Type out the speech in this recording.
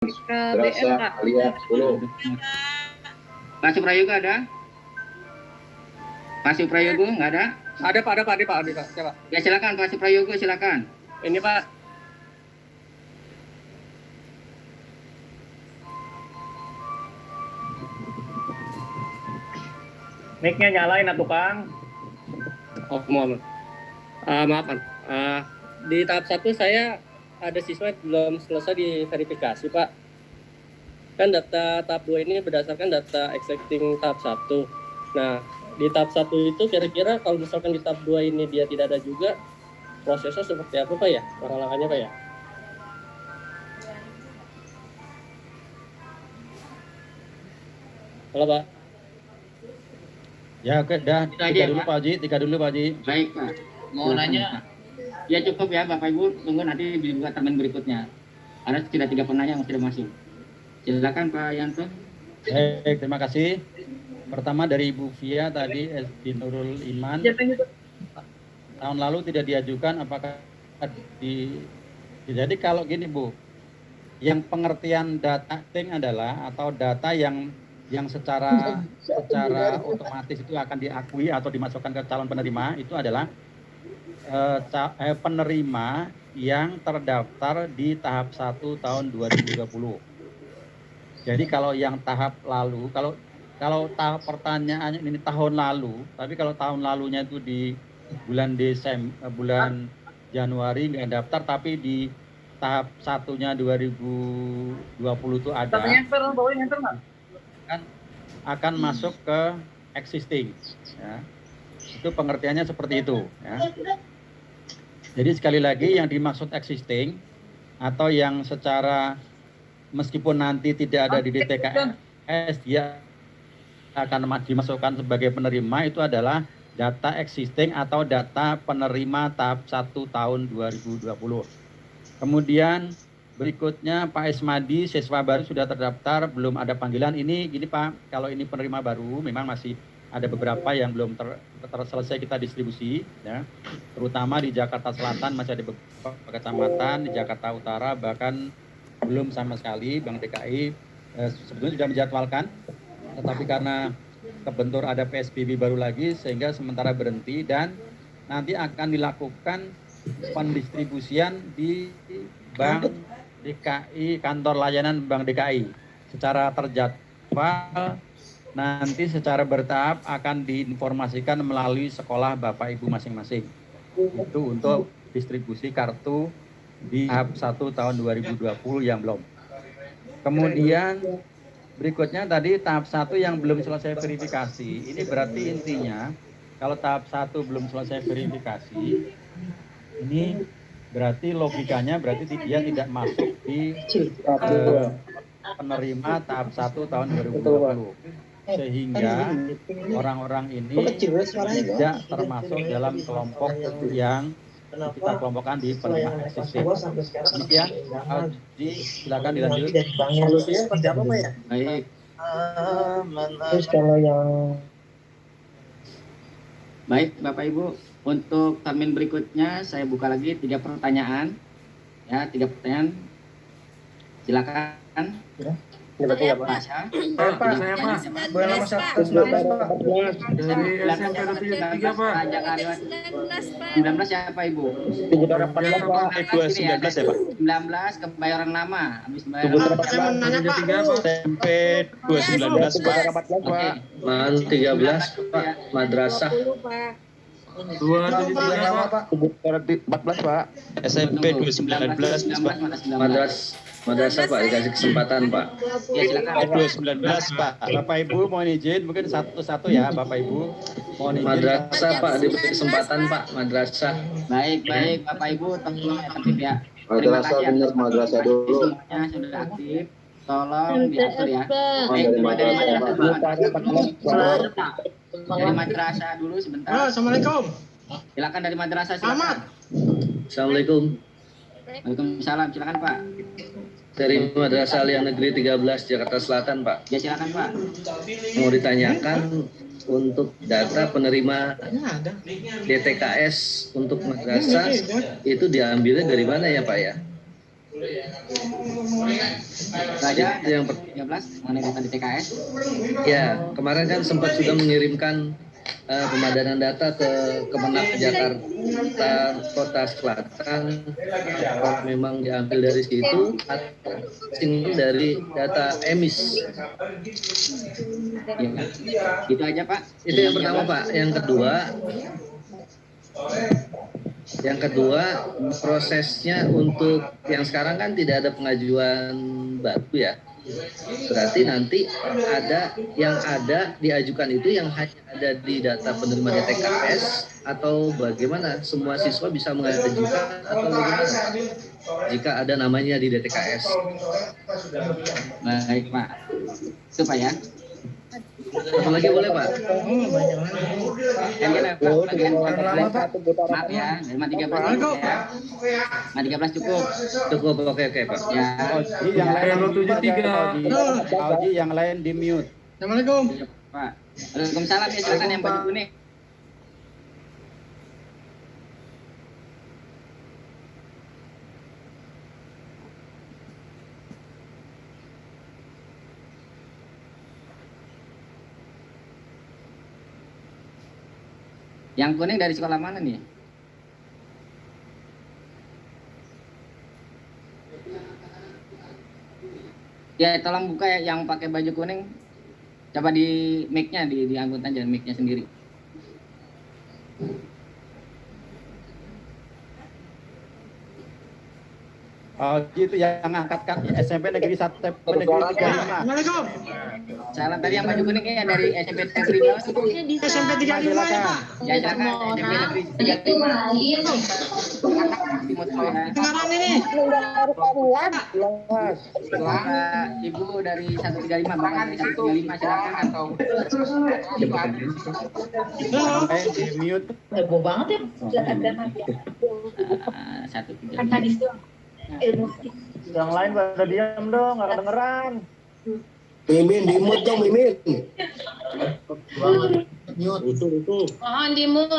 ke BM Kak. Lihat 10. Pak Suprayoga ada? Pak Suprayoga nggak ada? Ada Pak. Coba. Ya silakan Pak Suprayoga, silakan. Ini Pak. Mic-nya nyalain atuh Kang. Oh, mohon. Maaf, di tahap 1 saya ada siswa belum selesai diverifikasi, Pak. Kan data tahap 2 ini berdasarkan data existing tahap 1. Nah, di tahap 1 itu kira-kira kalau misalkan di tahap 2 ini dia tidak ada juga, prosesnya seperti apa, Pak ya? Langkah-langkahnya, Pak ya? Halo, Pak. Ya oke, dah tiga dulu Pak Haji. Baik Pak. Mau nanya? Ya cukup ya Bapak Ibu, tunggu nanti dibuka termin berikutnya. Ada sudah 3 penanya yang sudah masuk. Silakan Pak Yanto. Baik, terima kasih. Pertama dari Ibu Via tadi, SD Nurul Iman. Tahun lalu tidak diajukan, apakah jadi kalau gini Bu, yang pengertian data adalah atau data yang secara otomatis itu akan diakui atau dimasukkan ke calon penerima itu adalah penerima yang terdaftar di tahap 1 tahun 2020. Jadi kalau yang tahap lalu, kalau tahap pertanyaannya ini tahun lalu, tapi kalau tahun lalunya itu di bulan bulan Januari nggak daftar, tapi di tahap satunya 2020 itu ada. Kan akan masuk ke existing, ya. Itu pengertiannya seperti itu, ya. Jadi sekali lagi yang dimaksud existing atau yang secara meskipun nanti tidak ada di DTKS dia akan dimasukkan sebagai penerima itu adalah data existing atau data penerima tahap 1 tahun 2020. Kemudian berikutnya Pak Esmadi, siswa baru sudah terdaftar, belum ada panggilan. Ini gini Pak, kalau ini penerima baru memang masih ada beberapa yang belum selesai kita distribusi, ya. Terutama di Jakarta Selatan masih ada beberapa kecamatan, di Jakarta Utara bahkan belum sama sekali. Bank DKI sebetulnya sudah menjadwalkan, tetapi karena kebentur ada PSBB baru lagi sehingga sementara berhenti dan nanti akan dilakukan pendistribusian di Bank DKI, kantor layanan Bank DKI secara terjadwal, nanti secara bertahap akan diinformasikan melalui sekolah Bapak Ibu masing-masing. Itu untuk distribusi kartu di tahap 1 tahun 2020 yang belum. Kemudian berikutnya tadi tahap 1 yang belum selesai verifikasi. Ini berarti intinya kalau tahap 1 belum selesai verifikasi, ini berarti logikanya berarti dia tidak masuk di penerima tahap 1 tahun 2020. Sehingga orang-orang ini tidak termasuk dalam kelompok yang kita kelompokkan di penerima existing. Demikian, silakan dilanjut. Solusinya seperti apa Pak ya? Baik. Terus kalau yang Baik Bapak Ibu, untuk termin berikutnya saya buka lagi 3 pertanyaan. Ya, 3 pertanyaan. Silakan. ini berarti nggak Pak? Tasya. Pak, saya Pak. Boleh nomor 119 Pak. Dari SMP Negeri 3 Pak. 19 siapa Ibu? 14 Pak. 219 ya Pak? 19 Kebayoran Lama. Habis Kebayoran Lama. Saya mau nanya Pak. SMP 219 Pak. Oke. Man 13 Pak, madrasah. 273 Pak. 14 Pak. SMP 219 Pak. Madrasah Pak, dikasih kesempatan Pak. Ya silakan. 219 Pak. Bapak Ibu mohon izin mungkin satu-satu ya Bapak Ibu. Mohon izin. Madrasah Pak, diberi kesempatan Pak, madrasah. Baik bapak ibu tolong ya tertib ya. Madrasah benar, madrasah dulu. Semuanya sudah aktif, tolong diatur ya. Baik, dari coba dari madrasah, madrasah dari madrasah dulu sebentar. Assalamualaikum. Silakan dari madrasah silakan. Assalamualaikum. Waalaikumsalam, silakan Pak. Dari Madrasah Aliyah Negeri 13 Jakarta Selatan Pak. Ya silakan Pak. Mau ditanyakan untuk data penerima DTKS untuk madrasah itu diambilnya dari mana ya Pak ya? Raja Yang 13 mengenai data di TKS. Ya, kemarin kan sempat sudah mengirimkan pemadanan data ke Kemenak Jakarta Kota Selatan. Kalau memang diambil dari situ, asing dari data emis. Ya, itu aja Pak. Itu yang pertama Pak. Yang kedua prosesnya untuk yang sekarang kan tidak ada pengajuan baru ya. Berarti nanti yang ada diajukan itu yang hanya ada di data penerima DTKS atau bagaimana? Semua siswa bisa mengajukan atau bagaimana? Jika ada namanya di DTKS. Baik Pak. Itu Pak ya. Satu lagi boleh Pak? Yang kita bagian maaf ya, dari 13 cukup ya. 13 cukup. Cukup, oke Pak. Ya. Jadi yang lain Pak Oji, yang lain di mute. Assalamualaikum. Iya, Pak. Waalaikumsalam ya, silakan yang baju kuning. Yang kuning dari sekolah mana nih? Ya, tolong buka ya yang pakai baju kuning. Coba di mic-nya, diangkut aja mic-nya sendiri. Pak Oji itu yang angkat SMP Negeri 1, SMP Negeri 35. Assalamualaikum. Salam tadi yang baju kuning ya dari SMP Negeri berapa? SMP 35 ya Pak. Ya, silakan SMP Negeri 35. Timur ya. Sekarang ini. Ibu dari 135, Bapak dari 135 silakan atau Lain di mute. Heboh banget ya. Silakan ya. 135. Yang lain pada diam dong, nggak kedengeran. Mimin, di mute dong, Mimin. Mohon di mute.